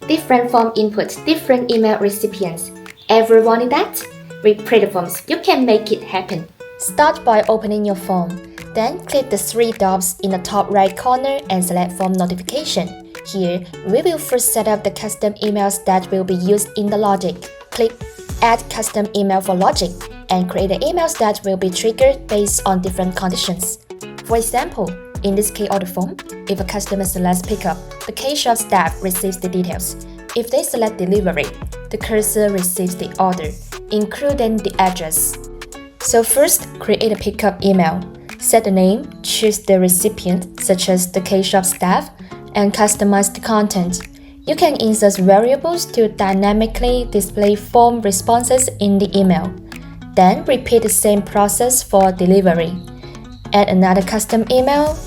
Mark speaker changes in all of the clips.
Speaker 1: different form inputs, different email recipients. Ever wanted that? With PlatoForms, you can make it happen.
Speaker 2: Start by opening your form. Then click the three dots in the top right corner and select Form Notification. Here, we will first set up the custom emails that will be used in the logic. Click Add Custom Email for Logic and create the emails that will be triggered based on different conditions. For example, in this case order form, if a customer selects pickup, the K-shop staff receives the details. If they select delivery, the cursor receives the order, including the address. So first, create a pickup email. Set the name, choose the recipient, such as the K-shop staff, and customize the content. You can insert variables to dynamically display form responses in the email. Then repeat the same process for delivery. Add another custom email,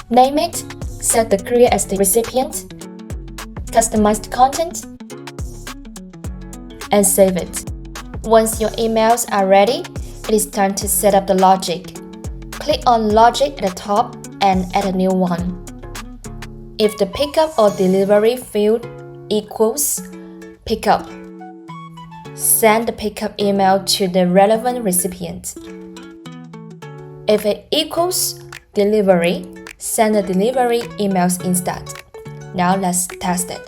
Speaker 2: name it, set the courier as the recipient, customize the content, and save it. Once your emails are ready, it is time to set up the logic. Click on Logic at the top and add a new one. If the pickup or delivery field equals pickup, send the pickup email to the relevant recipient. If it equals delivery, send the delivery emails instead. Now let's test it.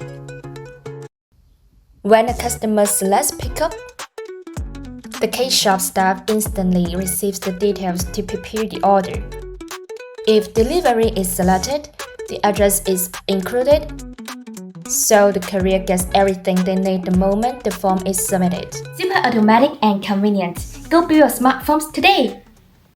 Speaker 2: When a customer selects pickup, the K-shop staff instantly receives the details to prepare the order. If delivery is selected, the address is included, so the courier gets everything they need the moment the form is submitted.
Speaker 1: Super automatic and convenient. Go build your smart forms today!